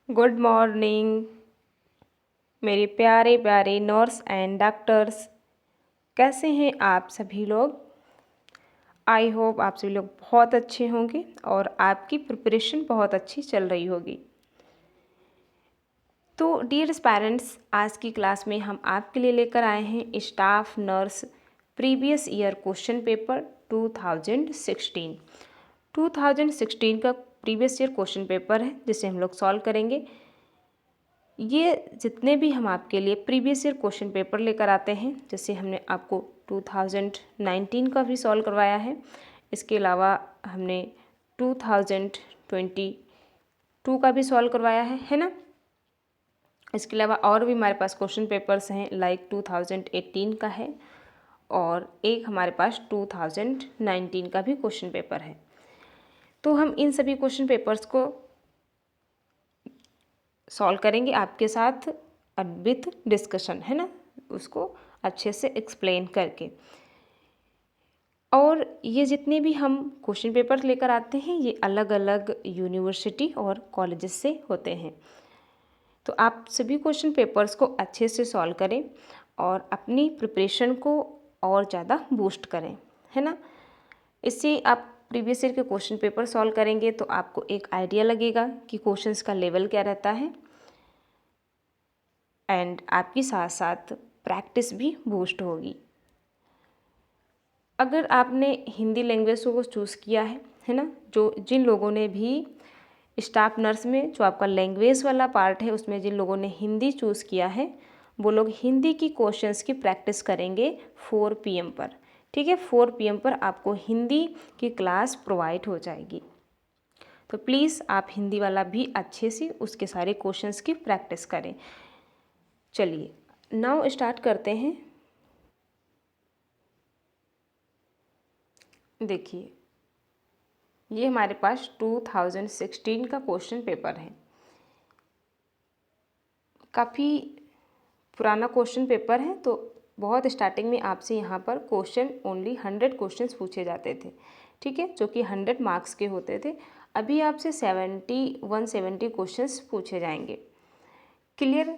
Good morning मेरे प्यारे प्यारे नर्स एंड डॉक्टर्स। कैसे हैं आप सभी लोग? आई होप आप सभी लोग बहुत अच्छे होंगे और आपकी प्रिपरेशन बहुत अच्छी चल रही होगी। तो डियर पेरेंट्स, आज की क्लास में हम आपके लिए लेकर आए हैं staff nurse previous year question paper 2016। 2016 का प्रीवियस ईयर क्वेश्चन पेपर है जिसे हम लोग सॉल्व करेंगे। ये जितने भी हम आपके लिए प्रीवियस ईयर क्वेश्चन पेपर लेकर आते हैं, जैसे हमने आपको 2019 का भी सॉल्व करवाया है, इसके अलावा हमने 2022 का भी सॉल्व करवाया है ना। इसके अलावा और भी हमारे पास क्वेश्चन पेपर्स हैं, लाइक 2018 का है और एक हमारे पास 2019 का भी क्वेश्चन पेपर है। तो हम इन सभी क्वेश्चन पेपर्स को सॉल्व करेंगे आपके साथ विथ डिस्कशन, है ना, उसको अच्छे से एक्सप्लेन करके। और ये जितने भी हम क्वेश्चन पेपर लेकर आते हैं ये अलग अलग यूनिवर्सिटी और कॉलेजेस से होते हैं। तो आप सभी क्वेश्चन पेपर्स को अच्छे से सॉल्व करें और अपनी प्रिपरेशन को और ज़्यादा बूस्ट करें, है ना। इससे आप प्रीवियस ईयर के क्वेश्चन पेपर सॉल्व करेंगे तो आपको एक आइडिया लगेगा कि क्वेश्चंस का लेवल क्या रहता है एंड आपकी साथ साथ प्रैक्टिस भी बूस्ट होगी। अगर आपने हिंदी लैंग्वेज को चूज़ किया है ना, जो जिन लोगों ने भी स्टाफ नर्स में जो आपका लैंग्वेज वाला पार्ट है उसमें जिन लोगों ने हिंदी चूज़ किया है वो लोग हिंदी की क्वेश्चंस की प्रैक्टिस करेंगे 4 PM पर। ठीक है, 4 PM पर आपको हिंदी की क्लास प्रोवाइड हो जाएगी। तो प्लीज़ आप हिंदी वाला भी अच्छे से उसके सारे क्वेश्चंस की प्रैक्टिस करें। चलिए नाउ स्टार्ट करते हैं। देखिए ये हमारे पास 2016 का क्वेश्चन पेपर है। काफ़ी पुराना क्वेश्चन पेपर है, तो बहुत स्टार्टिंग में आपसे यहाँ पर क्वेश्चन ओनली 100 क्वेश्चंस पूछे जाते थे, ठीक है, जो कि 100 मार्क्स के होते थे। अभी आपसे 170 क्वेश्चंस पूछे जाएंगे। क्लियर?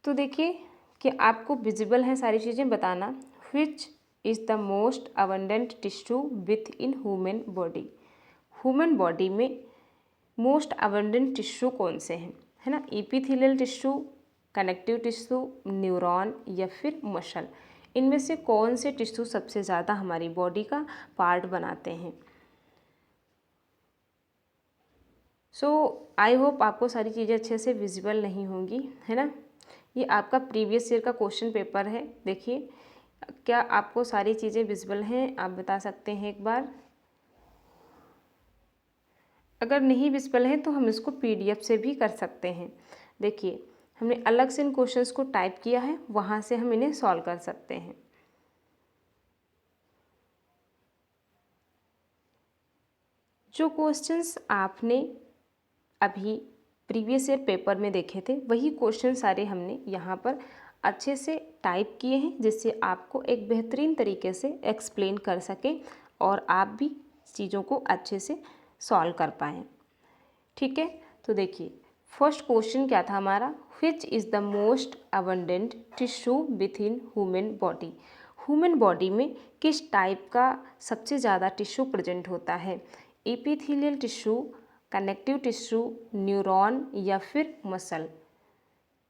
तो देखिए कि आपको विजिबल है सारी चीज़ें बताना। विच is the most abundant tissue with in human body. Human body में मोस्ट अबंडेंट टिश्यू कौन से हैं, है ना। Epithelial tissue, connective tissue, neuron या फिर मसल, इनमें से कौन से टिश्यू सबसे ज़्यादा हमारी बॉडी का पार्ट बनाते हैं। सो आई होप आपको सारी चीज़ें अच्छे से विजिबल नहीं होंगी, है ना। ये आपका प्रीवियस ईयर का क्वेश्चन पेपर है। देखिए क्या आपको सारी चीज़ें विजिबल हैं, आप बता सकते हैं एक बार। अगर नहीं विजिबल है तो हम इसको PDF से भी कर सकते हैं। देखिए हमने अलग से इन क्वेश्चंस को टाइप किया है, वहाँ से हम इन्हें सॉल्व कर सकते हैं। जो क्वेश्चंस आपने अभी प्रीवियस ईयर पेपर में देखे थे वही क्वेश्चन सारे हमने यहाँ पर अच्छे से टाइप किए हैं, जिससे आपको एक बेहतरीन तरीके से एक्सप्लेन कर सकें और आप भी चीज़ों को अच्छे से सॉल्व कर पाएँ। ठीक है, तो देखिए फर्स्ट क्वेश्चन क्या था हमारा, विच is the most abundant tissue with in human body. Human body में किस टाइप का सबसे ज़्यादा टिश्यू प्रेजेंट होता है, epithelial tissue, connective tissue, neuron या फिर मसल।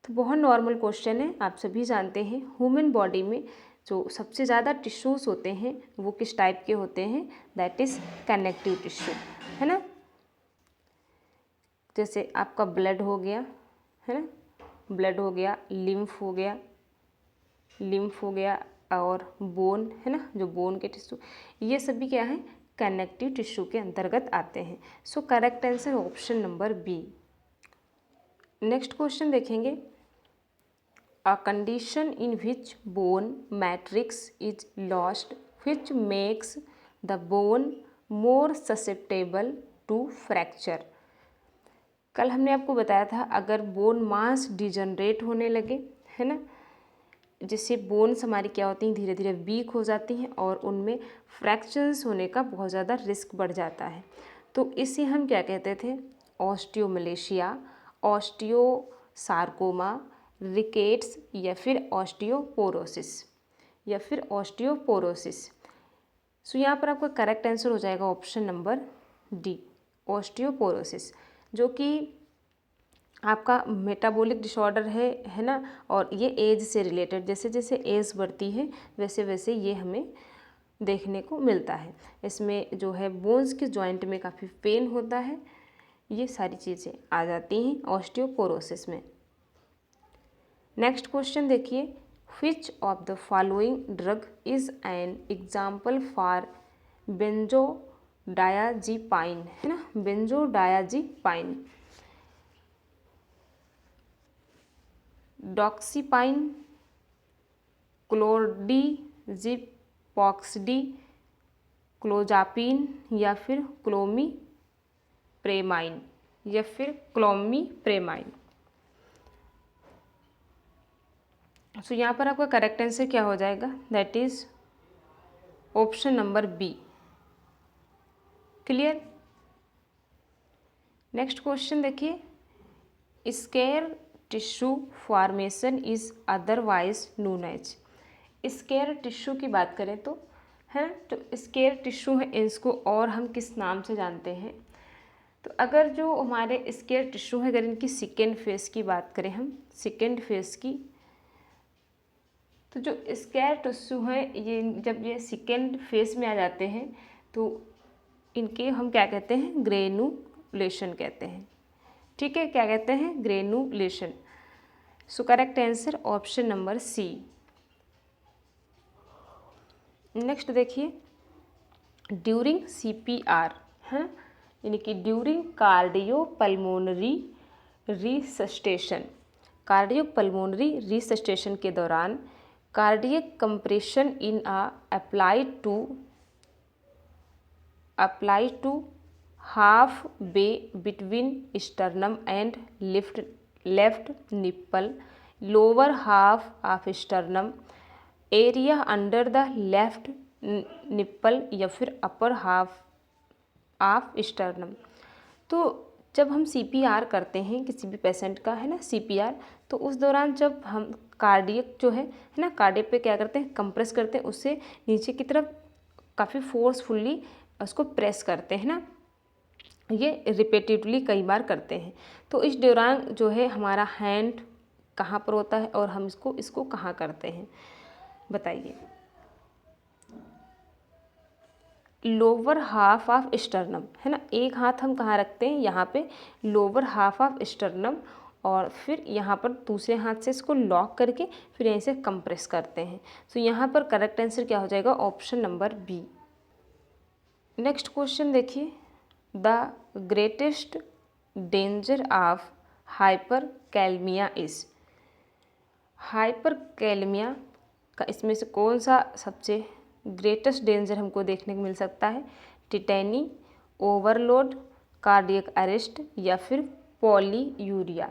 तो बहुत नॉर्मल क्वेश्चन है, आप सभी जानते हैं ह्यूमन बॉडी में जो सबसे ज़्यादा टिश्यूज़ होते हैं वो किस टाइप के होते हैं, दैट इज़ कनेक्टिव टिश्यू, है ना। जैसे आपका ब्लड हो गया, है ना, ब्लड हो गया, लिम्फ हो गया, और बोन, है ना, जो बोन के टिश्यू, ये सभी क्या है, कनेक्टिव टिश्यू के अंतर्गत आते हैं। So correct answer option number B. Next question देखेंगे, a condition in which bone matrix is lost which makes the bone more susceptible to fracture. कल हमने आपको बताया था अगर बोन मास डिजनरेट होने लगे, है ना, जिससे बोन्स हमारी क्या होती हैं, धीरे धीरे वीक हो जाती हैं और उनमें फ्रैक्चर्स होने का बहुत ज़्यादा रिस्क बढ़ जाता है। तो इसे हम क्या कहते थे, ऑस्टियोमलेशिया, ऑस्टियोसार्कोमा, रिकेट्स या फिर ऑस्टियोपोरोसिस। सो यहाँ पर आपका करेक्ट आंसर हो जाएगा ऑप्शन नंबर डी, ऑस्टियोपोरोसिस, जो कि आपका मेटाबॉलिक डिसऑर्डर है ना। और ये एज से रिलेटेड, जैसे जैसे एज बढ़ती है वैसे वैसे ये हमें देखने को मिलता है। इसमें जो है बोन्स के जॉइंट में काफ़ी पेन होता है, ये सारी चीज़ें आ जाती हैं ऑस्टियोपोरोसिस में। नेक्स्ट क्वेश्चन देखिए, which of the following drug is an example for benzodiazepine, है ना, बेंजोडायाजीपाइन। डॉक्सीपाइन, क्लोर्डिजिपॉक्सडी, क्लोजापिन या फिर क्लोमीप्रेमाइन सो यहाँ पर आपका करेक्ट आंसर क्या हो जाएगा, that is option number B. Clear. Next question देखिए, scar tissue formation is otherwise known as. Scar tissue की बात करें तो, है ना, तो स्केर टिश्यू है, इसको और हम किस नाम से जानते हैं। तो अगर जो हमारे स्केर टिश्यू है, अगर इनकी सेकेंड फेज की बात करें हम, सेकेंड फेज की, तो जो स्केर टिश्यू है ये जब ये सेकेंड फेज में आ जाते हैं तो इनके हम क्या कहते हैं, ग्रेनुलेशन कहते हैं। ठीक है, क्या कहते हैं, granulation. So correct answer option number C. Next देखिए, ड्यूरिंग CPR, है, यानी कि ड्यूरिंग कार्डियोपल्मोनरी रिसस्टेशन के दौरान cardiac compression in apply to half way between sternum and left nipple, lower half of sternum, area under the left nipple या फिर upper half of sternum. तो जब हम CPR करते हैं किसी भी पेशेंट का, है ना, CPR, तो उस दौरान जब हम कार्डियक जो है ना, कार्डियक पे क्या करते हैं, कंप्रेस करते हैं, उससे नीचे की तरफ काफ़ी फोर्सफुली उसको प्रेस करते हैं ना, ये रिपीटेडली कई बार करते हैं। तो इस दौरान जो है हमारा हैंड कहाँ पर होता है और हम इसको कहाँ करते हैं, बताइए। लोअर हाफ ऑफ स्टर्नम, है ना, एक हाथ हम कहाँ रखते हैं, यहाँ पे लोअर हाफ ऑफ स्टर्नम, और फिर यहाँ पर दूसरे हाथ से इसको लॉक करके फिर यहीं से कंप्रेस करते हैं। तो यहाँ पर करेक्ट आंसर क्या हो जाएगा, option number B. Next question देखिए, the greatest danger of hyperkalemia is. Hyperkalemia का इसमें से कौन सा सबसे ग्रेटेस्ट डेंजर हमको देखने को मिल सकता है, टिटेनी, ओवरलोड, कार्डियक अरेस्ट या फिर पॉलीयूरिया।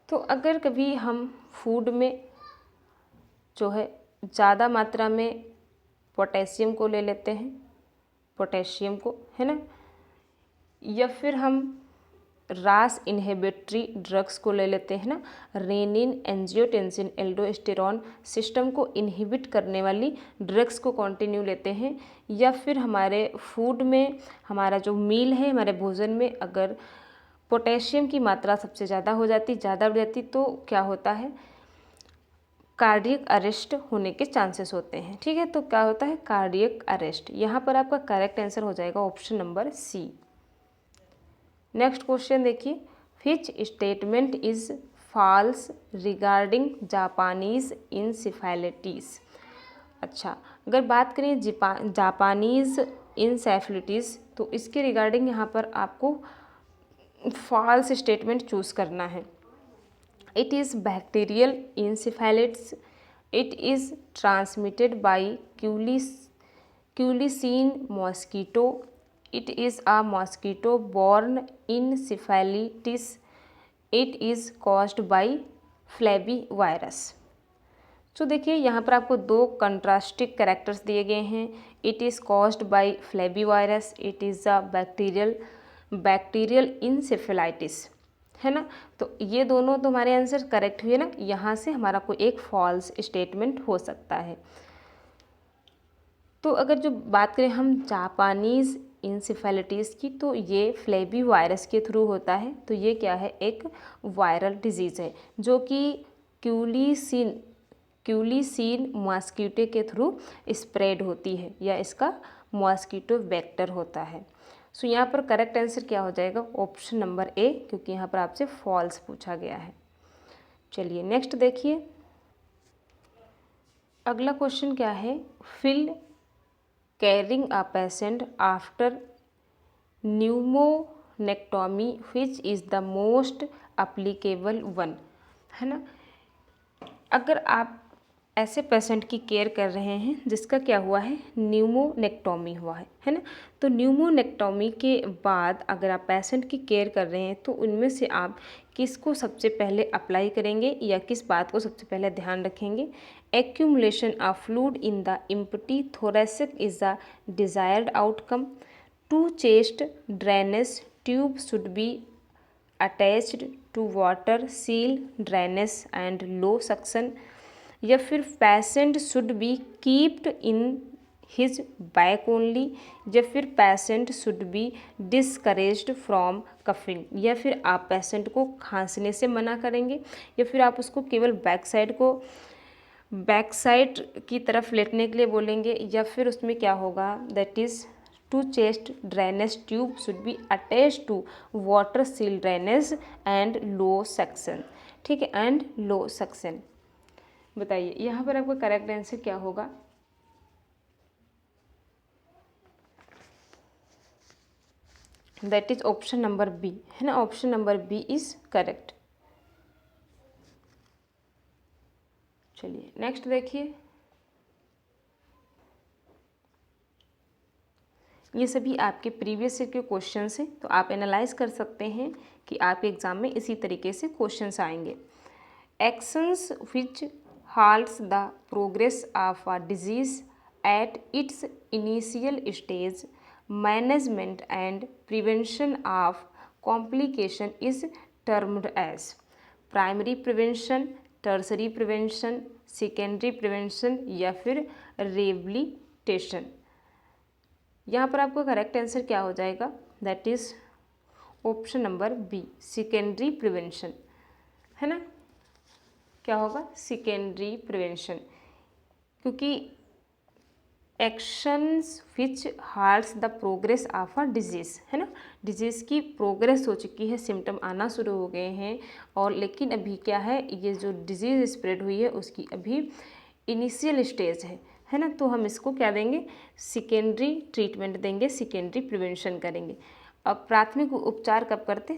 तो अगर कभी हम फूड में जो है ज़्यादा मात्रा में पोटेशियम को ले लेते हैं, पोटेशियम को, है ना, या फिर हम रास इनहिबिटरी ड्रग्स को ले लेते हैं ना, रेनिन, एंजियोटेंसिन, एल्डोस्टेरॉन सिस्टम को इनहिबिट करने वाली ड्रग्स को कंटिन्यू लेते हैं, या फिर हमारे फूड में, हमारा जो मील है, हमारे भोजन में अगर पोटेशियम की मात्रा सबसे ज़्यादा बढ़ जाती तो क्या होता है, कार्डियक अरेस्ट होने के चांसेस होते हैं। ठीक है, तो क्या होता है, कार्डियक अरेस्ट। यहाँ पर आपका करेक्ट आंसर हो जाएगा option number C. Next question देखिए, which statement is false regarding Japanese encephalitis. अच्छा, अगर बात करें जापानीज इंसेफेलाइटिस तो इसके रिगार्डिंग यहाँ पर आपको फॉल्स स्टेटमेंट चूज़ करना है। It is bacterial encephalitis, it is transmitted by culicine mosquito, it is a mosquito borne encephalitis, it is caused by flavivirus। तो देखिए यहाँ पर आपको दो कंट्रास्टिक कैरेक्टर्स दिए गए हैं। It is caused by flavivirus, it is a bacterial encephalitis, है ना। तो ये दोनों तो हमारे आंसर करेक्ट हुए ना। यहाँ से हमारा कोई एक फॉल्स स्टेटमेंट हो सकता है। तो अगर जो बात करें हम जापानीज़ इंसेफेलाइटिस की, तो ये फ्लेबी वायरस के थ्रू होता है। तो ये क्या है, एक वायरल डिजीज़ है जो कि क्यूलीसीन मॉस्किटो के थ्रू स्प्रेड होती है, या इसका मॉस्किटो वेक्टर होता है। सो यहाँ पर करेक्ट आंसर क्या हो जाएगा, ऑप्शन नंबर ए, क्योंकि यहाँ पर आपसे फॉल्स पूछा गया है। चलिए नेक्स्ट देखिए, अगला क्वेश्चन क्या है, while caring a patient after pneumonectomy which is the most applicable one, है ना। अगर आप ऐसे पेशेंट की केयर कर रहे हैं जिसका क्या हुआ है, न्यूमोनेक्टोमी हुआ है ना। तो न्यूमोनेक्टोमी के बाद अगर आप पेशेंट की केयर कर रहे हैं तो उनमें से आप किसको सबसे पहले अप्लाई करेंगे, या किस बात को सबसे पहले ध्यान रखेंगे। Accumulation of fluid in the empty thoracic is the desired outcome. Two chest drainage tube should be attached to water seal drainage and low suction, या फिर patient should be keeped in his back only, या फिर patient should be discouraged from coughing, या फिर आप patient को खांसने से मना करेंगे, या फिर आप उसको केवल बैक साइड की तरफ लेटने के लिए बोलेंगे, या फिर उसमें क्या होगा, that is two chest drainage tube should be attach to water seal drainage and low suction, ठीक है, एंड लो सक्शन। बताइए यहाँ पर आपका करेक्ट आंसर क्या होगा। That is option number B, है ना। Option number B is correct. चलिए नेक्स्ट देखिए, ये सभी आपके प्रीवियस ईयर के क्वेश्चंस हैं, तो आप एनालाइज कर सकते हैं कि आपके एग्जाम में इसी तरीके से क्वेश्चंस आएंगे। Actions which halts the progress of a disease at its initial stage, management and prevention of complication is termed as primary prevention, tertiary prevention, secondary prevention या फिर rehabilitation। यहाँ पर आपका करेक्ट आंसर क्या हो जाएगा, that is option number B, secondary prevention, है ना। क्या होगा, सेकेंडरी प्रिवेंशन, क्योंकि actions which halts the progress of a disease, है ना। डिजीज़ की प्रोग्रेस हो चुकी है, सिम्टम आना शुरू हो गए हैं, और लेकिन अभी क्या है, ये जो डिजीज़ स्प्रेड हुई है उसकी अभी इनिशियल स्टेज है ना। तो हम इसको क्या देंगे, सेकेंडरी ट्रीटमेंट देंगे, सेकेंडरी प्रिवेंशन करेंगे। अब प्राथमिक उपचार कब करते,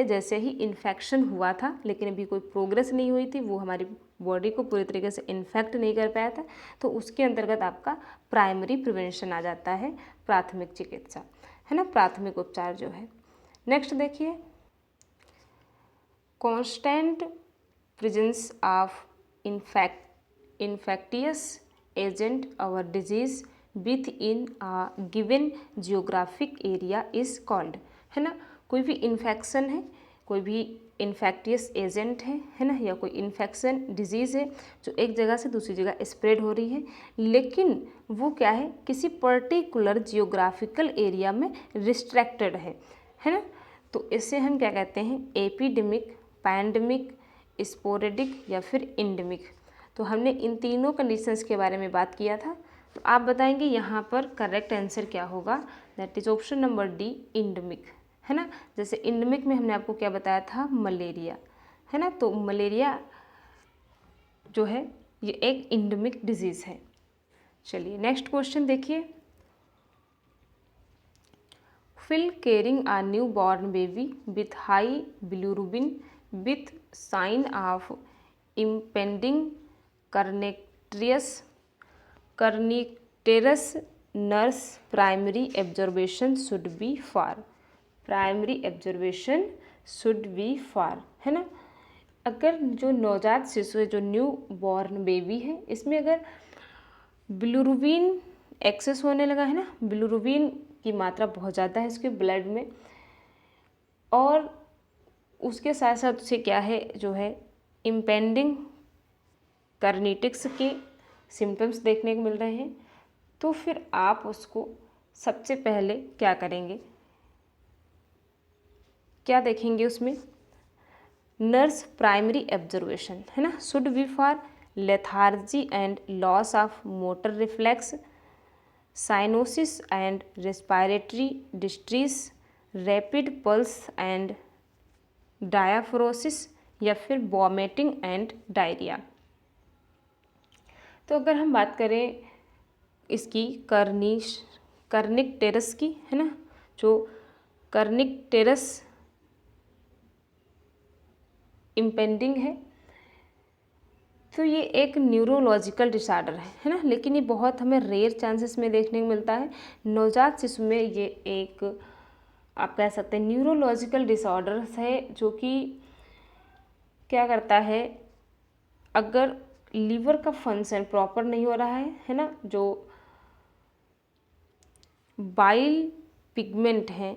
जैसे ही इन्फेक्शन हुआ था लेकिन अभी कोई प्रोग्रेस नहीं हुई थी, वो हमारी बॉडी को पूरी तरीके से इन्फेक्ट नहीं कर पाया था, तो उसके अंतर्गत आपका प्राइमरी प्रिवेंशन आ जाता है, प्राथमिक चिकित्सा, है ना, प्राथमिक उपचार जो है। नेक्स्ट देखिए, constant presence of infectious agent or disease within a given geographic area is called, है ना। कोई भी इन्फेक्शन है, कोई भी इन्फेक्टियस एजेंट है ना, या कोई इन्फेक्शन डिजीज़ है जो एक जगह से दूसरी जगह स्प्रेड हो रही है, लेकिन वो क्या है, किसी पर्टिकुलर जियोग्राफिकल एरिया में रिस्ट्रिक्टेड है ना। तो इसे हम क्या कहते हैं, एपिडेमिक, पैंडेमिक, स्पोरेडिक या फिर इंडेमिक। तो हमने इन तीनों कंडीशंस के बारे में बात किया था। तो आप बताएंगे यहाँ पर करेक्ट आंसर क्या होगा, that is option number D, endemic, है ना। जैसे इंडेमिक में हमने आपको क्या बताया था, मलेरिया, है ना। तो मलेरिया जो है ये एक इंडेमिक डिजीज़ है। चलिए नेक्स्ट क्वेश्चन देखिए, while caring a newborn baby with high bilirubin with sign of impending kernicterus nurse primary observation should be for, primary observation should be for, है ना। अगर जो नवजात शिशु है, जो न्यू बॉर्न बेबी है, इसमें अगर बिलिरुबिन एक्सेस होने लगा है ना, बिलिरुबिन की मात्रा बहुत ज़्यादा है इसके ब्लड में, और उसके साथ साथ उसे क्या है जो है इम्पेंडिंग कार्निटिक्स के सिम्टम्स देखने को मिल रहे हैं, तो फिर आप उसको सबसे पहले क्या करेंगे, क्या देखेंगे उसमें, नर्स प्राइमरी ऑब्जर्वेशन है ना, should be for lethargy and loss of motor reflex, cyanosis and respiratory distress, rapid pulse and diaphoresis, या फिर वॉमिटिंग एंड डायरिया। तो अगर हम बात करें इसकी कर्निक टेरस की है ना, जो कर्निक टेरस इम्पेंडिंग है, तो ये एक न्यूरोलॉजिकल डिसऑर्डर है ना, लेकिन ये बहुत हमें रेयर चांसेस में देखने को मिलता है। नवजात शिशु में ये एक आप कह सकते हैं न्यूरोलॉजिकल डिसऑर्डर है, जो कि क्या करता है, अगर लीवर का फंक्शन प्रॉपर नहीं हो रहा है ना, जो बाइल पिगमेंट है,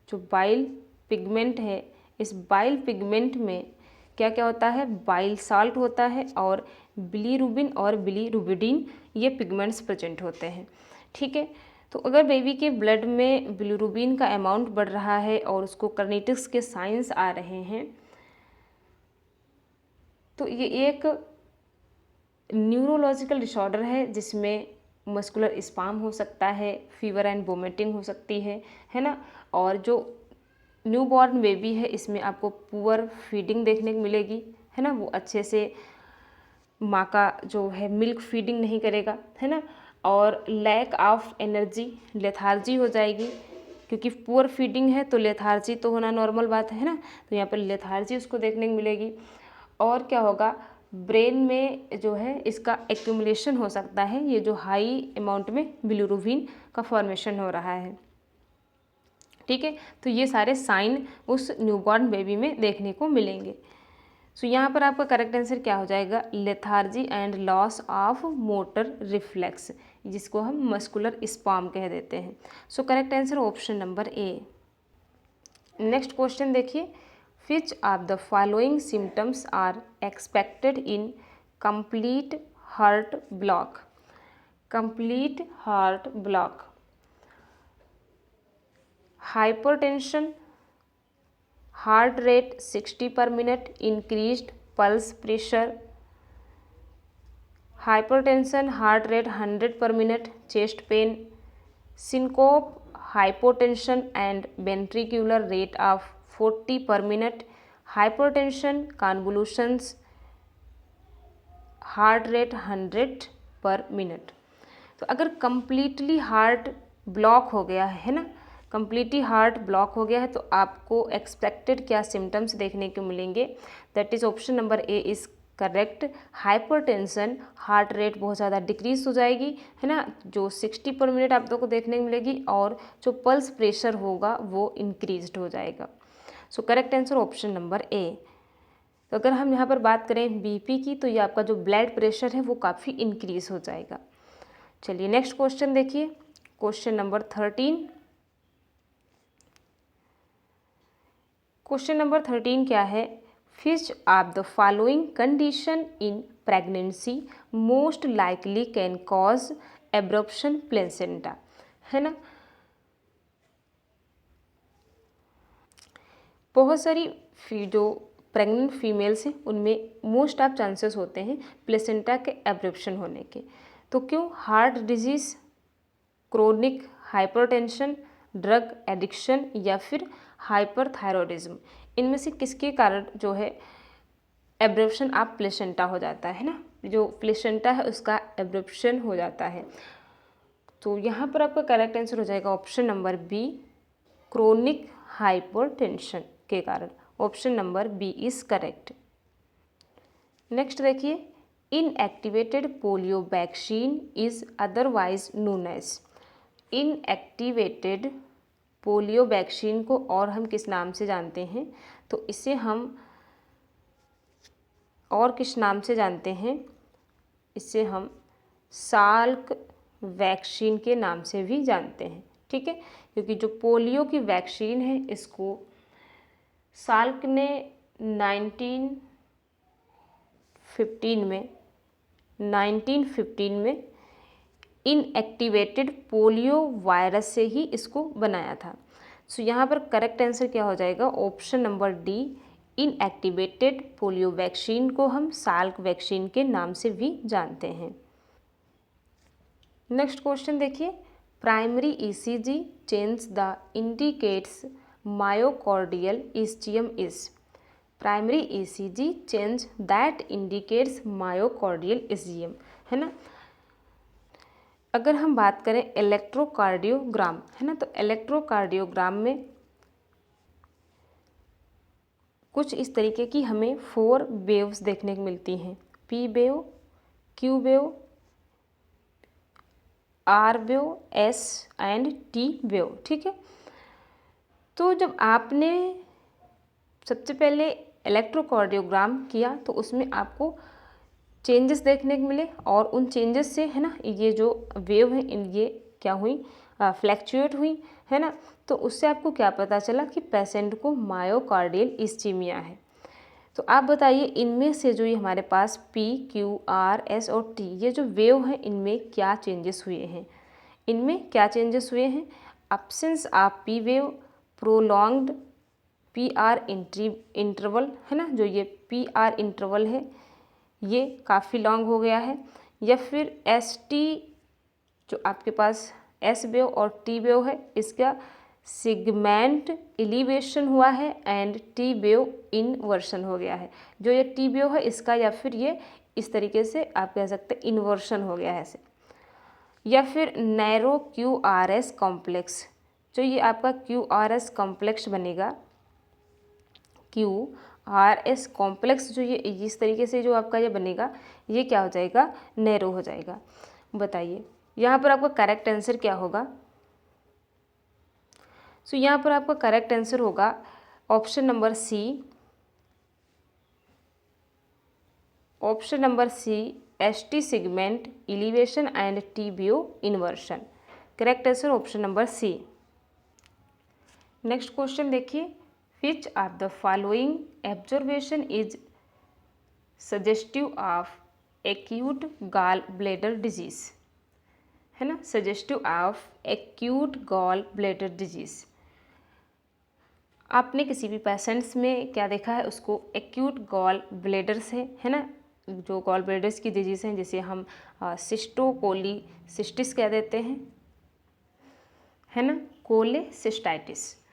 जो बाइल पिगमेंट है, इस बाइल पिगमेंट में क्या क्या होता है, बाइल साल्ट होता है और बिलीरुबिन और बिलीरुबिडिन ये पिगमेंट्स प्रेजेंट होते हैं। ठीक है, तो अगर बेबी के ब्लड में बिलीरुबिन का अमाउंट बढ़ रहा है और उसको कार्निटिक्स के साइंस आ रहे हैं, तो ये एक न्यूरोलॉजिकल डिसऑर्डर है, जिसमें मस्कुलर स्पाम हो सकता है, फीवर एंड वोमिटिंग हो सकती है ना, और जो न्यू बॉर्न बेबी है इसमें आपको पुअर फीडिंग देखने को मिलेगी, है ना, वो अच्छे से माँ का जो है मिल्क फीडिंग नहीं करेगा, है ना, और लैक ऑफ एनर्जी, लेथार्जी हो जाएगी, क्योंकि पुअर फीडिंग है तो लेथार्जी तो होना नॉर्मल बात है ना, तो यहाँ पर लेथार्जी उसको देखने को मिलेगी। और क्या होगा, ब्रेन में जो है इसका एक्यूमुलेशन हो सकता है, ये जो हाई अमाउंट में बिलिरुबिन का फॉर्मेशन हो रहा है। ठीक है, तो ये सारे साइन उस न्यूबॉर्न बेबी में देखने को मिलेंगे। सो यहाँ पर आपका करेक्ट आंसर क्या हो जाएगा, lethargy and loss of motor reflex, जिसको हम मस्कुलर स्पाम कह देते हैं। So correct answer option number A. Next question देखिए, which of the following symptoms are expected in complete heart block? Complete heart block: hypertension, heart rate 60 per minute, increased pulse pressure, hypertension, heart rate 100 per minute, chest pain, syncope, hypotension and ventricular rate of 40 per minute, hypertension, convulsions, heart rate 100 पर minute. तो अगर completely heart block हो गया है ना, completely heart block हो गया है, तो आपको एक्सपेक्टेड क्या सिम्टम्स देखने को मिलेंगे, that is option number A is correct. Hypertension, heart rate बहुत ज़्यादा डिक्रीज हो जाएगी, है ना, जो 60 पर मिनट आप लोग को देखने को मिलेगी, और जो पल्स प्रेशर होगा वो इंक्रीज्ड हो जाएगा। सो करेक्ट आंसर ऑप्शन नंबर ए। तो अगर हम यहाँ पर बात करें बीपी की, तो ये आपका जो ब्लड प्रेशर है वो काफ़ी इंक्रीज हो जाएगा। चलिए नेक्स्ट क्वेश्चन देखिए, क्वेश्चन नंबर 13। क्वेश्चन नंबर 13 क्या है, which of the following condition in pregnancy most likely can cause abruption placenta, है ना। बहुत सारी जो प्रेग्नेंट फीमेल्स हैं उनमें मोस्ट ऑफ चांसेस होते हैं प्लेसेंटा के एब्रप्शन होने के। तो क्यों, heart disease, chronic hypertension, drug addiction, या फिर हाइपरथायरॉयडिज्म, इनमें से किसके कारण जो है एब्रप्शन ऑफ प्लेसेंटा हो जाता है ना, जो प्लेसेंटा है उसका एब्रप्शन हो जाता है। तो यहाँ पर आपका करेक्ट आंसर हो जाएगा option number B, chronic hypertension के कारण। Option number B is correct. Next देखिए, inactivated polio vaccine is otherwise known as. Inactivated polio vaccine को और हम किस नाम से जानते हैं, तो इसे हम और किस नाम से जानते हैं, इसे हम साल्क वैक्सीन के नाम से भी जानते हैं। ठीक है, क्योंकि जो पोलियो की वैक्सीन है इसको साल्क ने 1915 में इनएक्टिवेटेड पोलियो वायरस से ही इसको बनाया था। सो यहाँ पर करेक्ट आंसर क्या हो जाएगा, option number D, inactivated polio vaccine को हम साल्क वैक्सीन के नाम से भी जानते हैं। नेक्स्ट क्वेश्चन देखिए, primary ECG change the indicates myocardial ischium is. Primary ECG change that indicates myocardial ischium, है ना। अगर हम बात करें इलेक्ट्रोकार्डियोग्राम, है ना, तो इलेक्ट्रोकार्डियोग्राम में कुछ इस तरीके की हमें 4 वेव्स देखने को मिलती हैं, P wave, Q wave, R wave, S and T wave. ठीक है, तो जब आपने सबसे पहले इलेक्ट्रोकार्डियोग्राम किया तो उसमें आपको चेंजेस देखने को मिले, और उन चेंजेस से, है ना, ये जो वेव है ये क्या हुई, फ्लैक्चुएट हुई, है ना। तो उससे आपको क्या पता चला कि पेशेंट को मायोकार्डियल इस्चीमिया है। तो आप बताइए इनमें से जो ये हमारे पास पी, क्यू, आर, एस और टी, ये जो वेव हैं इनमें क्या चेंजेस हुए हैं, इनमें क्या चेंजेस हुए हैं। Absence of P wave, prolonged P R interval, है ना, जो ये पी आर इंटरवल है ये काफ़ी लॉन्ग हो गया है, या फिर एस टी, जो आपके पास एस वेव और टी वेव है इसका सिगमेंट एलिवेशन हुआ है एंड टी वेव इनवर्शन हो गया है। जो ये टी वेव है इसका, या फिर ये इस तरीके से आप कह सकते हैं इन्वर्शन हो गया है ऐसे, या फिर narrow Q R S complex, जो ये आपका क्यू आर एस कॉम्प्लेक्स बनेगा, क्यू आर एस कॉम्प्लेक्स जो ये इस तरीके से जो आपका ये बनेगा, ये क्या हो जाएगा, नैरो हो जाएगा। बताइए यहाँ पर आपका करेक्ट आंसर क्या होगा। सो यहाँ पर आपका करेक्ट आंसर होगा option number C, option number C, S T segment elevation and T wave inversion. Correct answer option number C. Next question देखिए, which of the following observation is suggestive of acute gallbladder disease, है ना, suggestive of acute gallbladder disease। आपने किसी भी patients में क्या देखा है, उसको एक्यूट गॉल ब्लेडर्स है ना, जो गॉल ब्लेडर्स की डिजीज़ हैं जिसे हम सिस्टोकोलीसिस्टिस कह देते हैं, है ना, कोलेसिस्टाइटिस।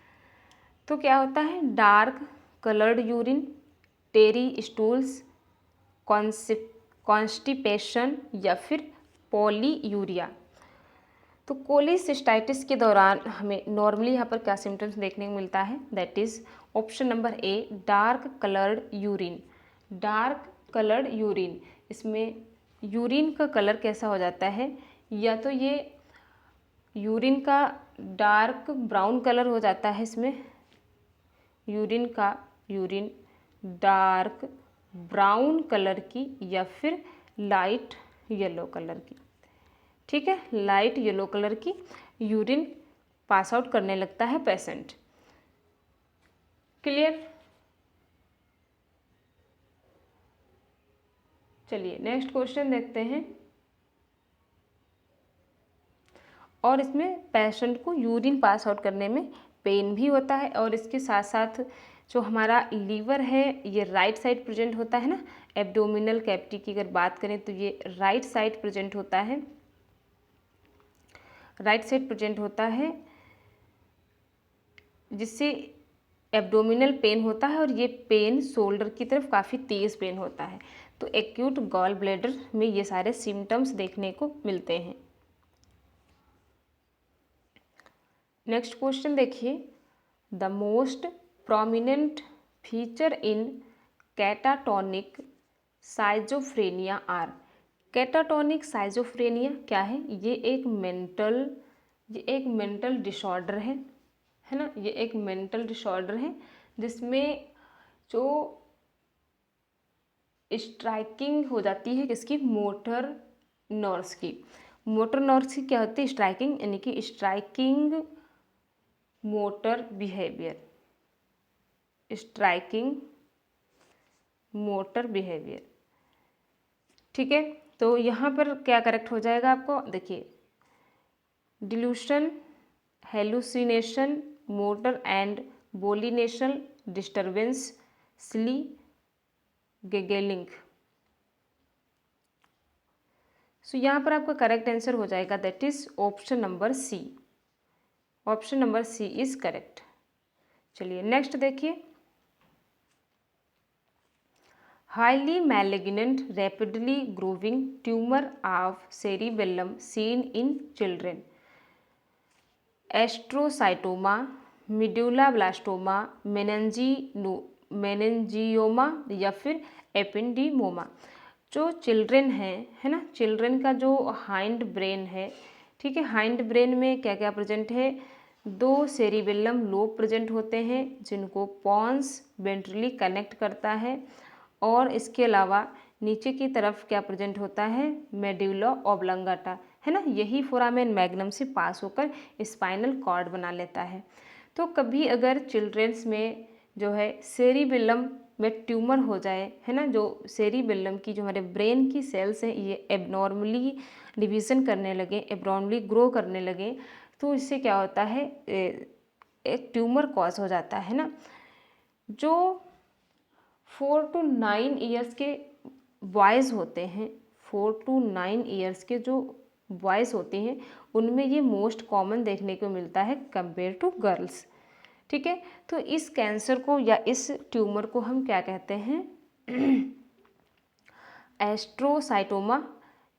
तो क्या होता है, डार्क कलर्ड यूरिन, टेरी स्टूल्स, कॉन्स्टिपेशन या फिर पॉलीयूरिया। तो कोलेसिस्टाइटिस के दौरान हमें नॉर्मली यहाँ पर क्या सिम्टम्स देखने को मिलता है, that is option number A, dark coloured urine. Dark coloured urine, इसमें यूरिन का कलर कैसा हो जाता है, या तो ये यूरिन का डार्क ब्राउन कलर हो जाता है, इसमें यूरिन डार्क ब्राउन कलर की या फिर लाइट येलो कलर की। ठीक है, लाइट येलो कलर की यूरिन पास आउट करने लगता है पेशेंट। क्लियर। चलिए नेक्स्ट क्वेश्चन देखते हैं। और इसमें पेशेंट को यूरिन पास आउट करने में पेन भी होता है, और इसके साथ साथ जो हमारा लीवर है ये राइट साइड प्रेजेंट होता है ना, एब्डोमिनल कैविटी की अगर बात करें तो ये राइट साइड प्रेजेंट होता है, राइट साइड प्रेजेंट होता है, जिससे एब्डोमिनल पेन होता है, और ये पेन शोल्डर की तरफ काफ़ी तेज़ पेन होता है। तो एक्यूट गॉल ब्लैडर में ये सारे सिम्टम्स देखने को मिलते हैं। नेक्स्ट क्वेश्चन देखिए, the most prominent feature in catatonic schizophrenia are. Catatonic schizophrenia क्या है, ये एक मेंटल डिसऑर्डर है ना, ये एक मेंटल डिसऑर्डर है जिसमें जो स्ट्राइकिंग हो जाती है किसकी, मोटर नर्व्स की। मोटर नर्व्स की क्या होती है, स्ट्राइकिंग, यानी कि striking motor behaviour, striking motor behaviour. ठीक है, तो यहाँ पर क्या करेक्ट हो जाएगा आपको, देखिए delusion, hallucination, motor and volition disturbance, silly giggling. So यहाँ पर आपका करेक्ट आंसर हो जाएगा that is option number C. Option number C is correct. चलिए नेक्स्ट देखिए, highly malignant rapidly growing tumour of cerebellum seen in children, astrocytoma, medulloblastoma, meningioma या फिर एपेंडिमोमा। जो चिल्ड्रेन है ना, चिल्ड्रेन का जो हाइंड ब्रेन है, ठीक है, हाइंड ब्रेन में क्या क्या प्रेजेंट है, 2 सेरिबेलम लोब प्रेजेंट होते हैं जिनको पॉन्स वेंट्रली कनेक्ट करता है, और इसके अलावा नीचे की तरफ क्या प्रेजेंट होता है, मेड्यूला ऑब्लंगाटा, है ना, यही फोरामेन मैग्नम से पास होकर स्पाइनल कॉर्ड बना लेता है। तो कभी अगर चिल्ड्रेंस में जो है सेरिबेलम में ट्यूमर हो जाए, है ना, जो सेरिबेलम की जो हमारे ब्रेन की सेल्स हैं ये एबनॉर्मली डिवीज़न करने लगे, एबनॉर्मली ग्रो करने लगे, तो इससे क्या होता है, एक ट्यूमर कॉज हो जाता है ना। जो 4 to 9 ईयर्स के बॉयज़ होते हैं, 4 to 9 ईयर्स के जो बॉयज़ होते हैं उनमें ये मोस्ट कॉमन देखने को मिलता है कंपेयर टू गर्ल्स। ठीक है, तो इस कैंसर को या इस ट्यूमर को हम क्या कहते हैं, एस्ट्रोसाइटोमा,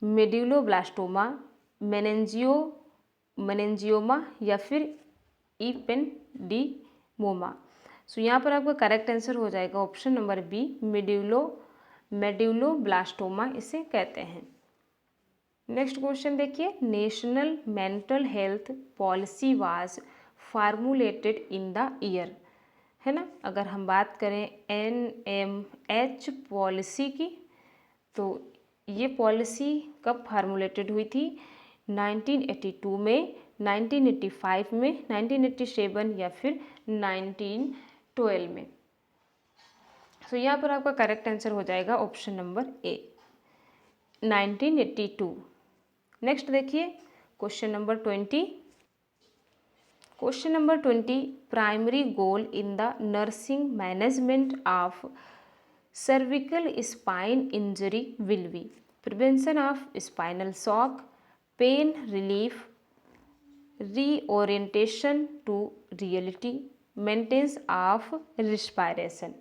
मेड्यूलोब्लास्टोमा, मेनेंजियोमा या फिर इपेंडिमोमा। सो यहाँ पर आपका करेक्ट आंसर हो जाएगा ऑप्शन नंबर बी, मेड्यूलोब्लास्टोमा इसे कहते हैं। नेक्स्ट क्वेश्चन देखिए, national mental health policy was formulated in the year, है ना। अगर हम बात करें NMH पॉलिसी की, तो ये पॉलिसी कब फार्मूलेटेड हुई थी, 1982 में, 1985 में, 1987 या फिर 1912 में। तो यहाँ पर आपका करेक्ट आंसर हो जाएगा ऑप्शन नंबर ए, 1982। नेक्स्ट देखिए question number 20। Question number 20, primary goal in the nursing management of cervical spine injury will be prevention of spinal shock, pain relief, reorientation to reality, maintenance of respiration।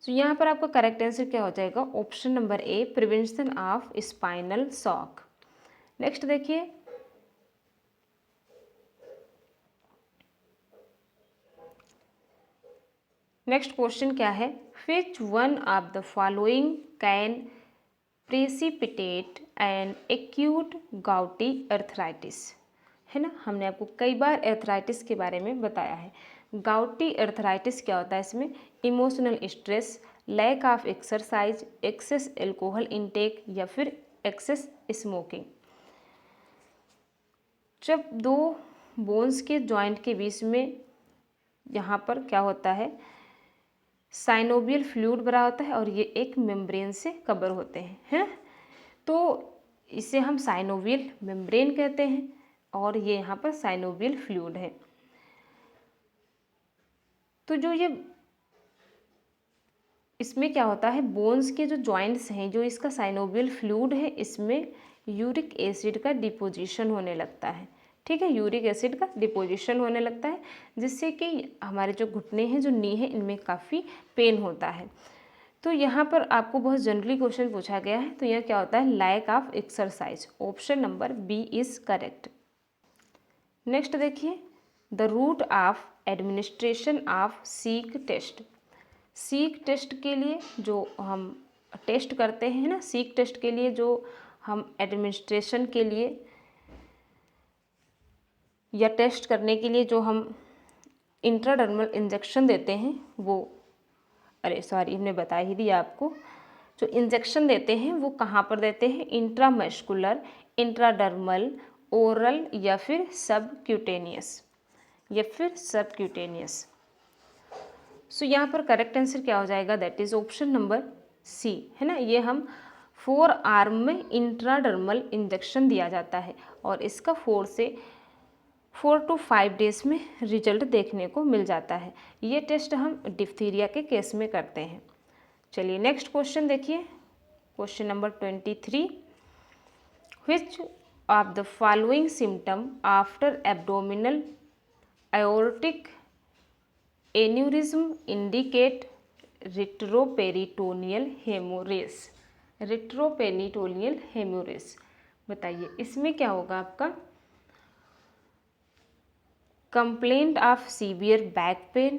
तो यहाँ पर आपका correct answer क्या हो जाएगा, option number A, prevention of spinal shock. Next देखिए, next question क्या है, which one of the following can precipitate an acute gouty arthritis, है ना। हमने आपको कई बार अर्थराइटिस के बारे में बताया है। गाउटी अर्थराइटिस क्या होता है, इसमें emotional stress, lack of exercise, excess alcohol intake या फिर एक्सेस स्मोकिंग। जब 2 बोन्स के जॉइंट के बीच में यहाँ पर क्या होता है, साइनोवियल फ्लूइड भरा होता है और ये एक मेम्ब्रेन से कवर होते हैं, है ना। तो इसे हम साइनोवियल मेम्ब्रेन कहते हैं और ये यहाँ पर साइनोवियल फ्लूइड है। तो जो ये इसमें क्या होता है, बोन्स के जो जॉइंट्स हैं, जो इसका साइनोवियल फ्लूइड है, इसमें यूरिक एसिड का डिपोजिशन होने लगता है। ठीक है, यूरिक एसिड का डिपोजिशन होने लगता है जिससे कि हमारे जो घुटने हैं, जो नी है, इनमें काफ़ी पेन होता है। तो यहाँ पर आपको बहुत जनरली क्वेश्चन पूछा गया है, तो यह क्या होता है, lack of exercise. Option number B is correct. Next देखिए, the route of administration of Schick test. Schick test के लिए जो हम टेस्ट करते हैं ना, सीक टेस्ट के लिए जो हम एडमिनिस्ट्रेशन के लिए या टेस्ट करने के लिए जो हम इंट्राडर्मल इंजेक्शन देते हैं वो, अरे सॉरी, हमने बता ही दिया आपको, जो इंजेक्शन देते हैं वो कहाँ पर देते हैं, इंट्रामस्कुलर, इंट्राडर्मल, ओरल या फिर सबक्यूटेनियस, सो यहाँ पर करेक्ट आंसर क्या हो जाएगा, that is option number C, है ना। ये हम 4 आर्म में इंट्राडर्मल इंजेक्शन दिया जाता है और इसका 4 to 5 डेज में रिजल्ट देखने को मिल जाता है। ये टेस्ट हम डिप्थीरिया के केस में करते हैं। चलिए नेक्स्ट क्वेश्चन देखिए, question number 23, which of the following symptom after abdominal aortic aneurysm indicate retroperitoneal hemorrhage, बताइए इसमें क्या होगा आपका, complaint of severe back pain,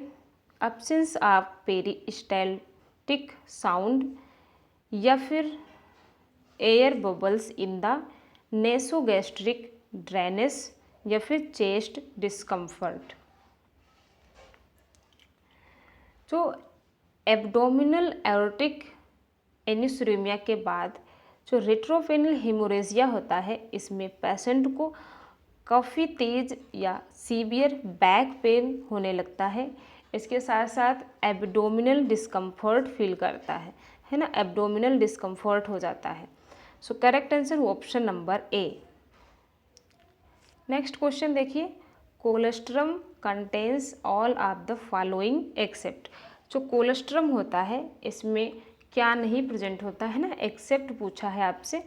absence of peristaltic sound या फिर air bubbles in the nasogastric drainage या फिर चेस्ट डिस्कम्फर्ट। जो एब्डोमिनल एओर्टिक एनिसोरेमिया के बाद जो रेट्रोपेनियल हेमोरेजिया होता है, इसमें पेशेंट को काफ़ी तेज या सीवियर बैक पेन होने लगता है। इसके साथ साथ एब्डोमिनल डिस्कम्फर्ट फील करता है ना, एब्डोमिनल डिस्कम्फर्ट हो जाता है। So correct answer option number A. Next question देखिए, colostrum contains all of the following except. जो कोलेस्ट्रम होता है इसमें क्या नहीं प्रेजेंट होता है ना, एक्सेप्ट पूछा है आपसे,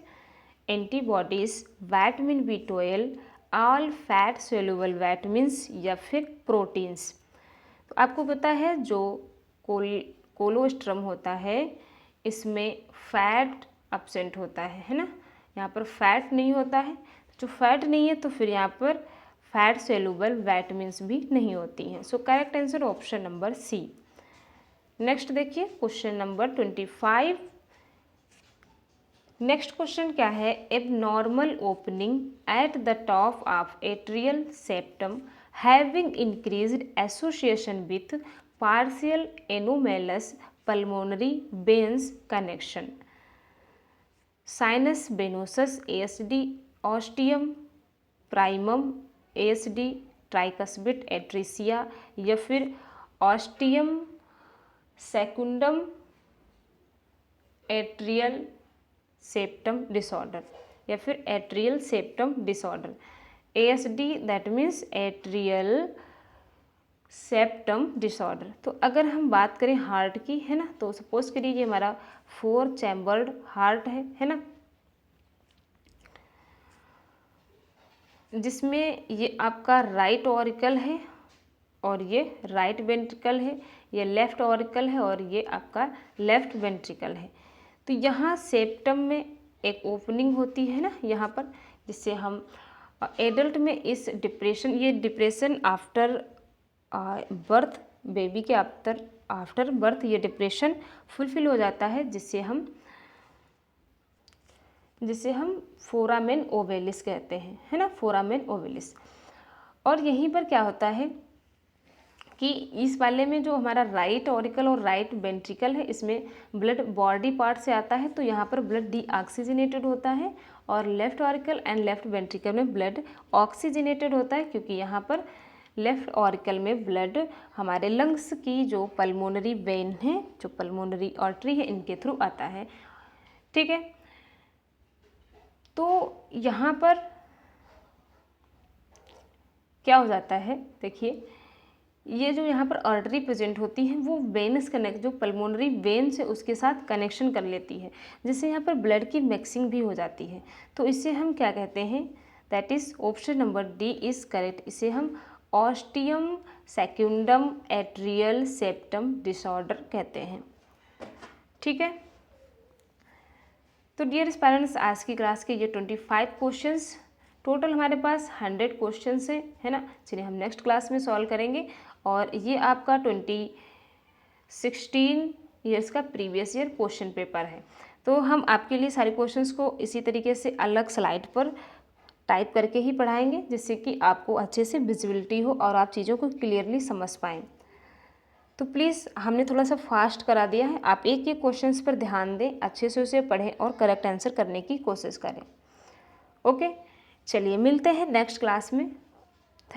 antibodies, vitamin B12, all fat soluble vitamins या फिर प्रोटीन्स। तो आपको पता है जो कोलेस्ट्रम होता है इसमें फैट एब्सेंट होता है ना, यहाँ पर फैट नहीं होता है। जो फैट नहीं है तो फिर यहाँ पर फैट सोल्यूबल विटामिन्स भी नहीं होती हैं। So correct answer option number C. Next देखिए क्वेश्चन नंबर 25। नेक्स्ट क्वेश्चन क्या है, abnormal opening at the top of atrial septum having increased association with partial anomalous pulmonary veins connection, sinus venosus ASD, ostium primum ASD, tricuspid atresia या फिर ostium secundum atrial septum disorder या फिर atrial septum disorder. ASD that means atrial septum disorder. तो अगर हम बात करें heart की, है ना, तो सपोज करिए ये हमारा 4 चैम्बर्ड हार्ट है ना, जिसमें ये आपका राइट ऑरिकल है और ये राइट वेंट्रिकल है, ये लेफ्ट ऑरिकल है और ये आपका लेफ्ट वेंट्रिकल है। तो यहाँ सेप्टम में एक ओपनिंग होती है ना यहाँ पर, जिससे हम एडल्ट में इस डिप्रेशन आफ्टर बर्थ, बेबी के आफ्टर बर्थ ये डिप्रेशन फुलफिल हो जाता है, जिससे हम फोरामेन ओवेलिस कहते हैं, है ना, फोरामेन ओवेलिस। और यहीं पर क्या होता है कि इस वाले में जो हमारा राइट ऑरिकल और राइट वेंट्रिकल है, इसमें ब्लड बॉडी पार्ट से आता है, तो यहाँ पर ब्लड डीऑक्सीजनेटेड होता है, और left auricle and left ventricle में ब्लड ऑक्सीजनेटेड होता है, क्योंकि यहाँ पर लेफ्ट ऑरिकल में ब्लड हमारे लंग्स की जो पल्मोनरी वेन है, जो पल्मोनरी आर्टरी है, इनके थ्रू आता है। ठीक है, तो यहाँ पर क्या हो जाता है, देखिए ये जो यहाँ पर आर्टरी प्रेजेंट होती है वो वेनस कनेक्ट, जो पल्मोनरी वेन से उसके साथ कनेक्शन कर लेती है, जिससे यहाँ पर ब्लड की मिक्सिंग भी हो जाती है। तो इसे हम क्या कहते हैं, that is option number D is correct. इसे हम ऑस्टियम सेक्युंडम एट्रियल सेप्टम डिसऑर्डर कहते हैं। ठीक है, तो डियर पेरेंट्स, आज की क्लास के ये 25 क्वेश्चंस, टोटल हमारे पास 100 क्वेश्चंस हैं, है ना, जिन्हें हम नेक्स्ट क्लास में सॉल्व करेंगे। और ये आपका 2016 ईयर्स का प्रीवियस ईयर क्वेश्चन पेपर है। तो हम आपके लिए सारे क्वेश्चंस को इसी तरीके से अलग स्लाइड पर टाइप करके ही पढ़ाएंगे, जिससे कि आपको अच्छे से विजिबिलिटी हो और आप चीज़ों को क्लियरली समझ पाएँ। तो प्लीज़ हमने थोड़ा सा फास्ट करा दिया है, आप एक एक क्वेश्चंस पर ध्यान दें, अच्छे से उसे पढ़ें और करेक्ट आंसर करने की कोशिश करें। ओके, चलिए मिलते हैं नेक्स्ट क्लास में।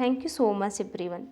Thank you so much everyone.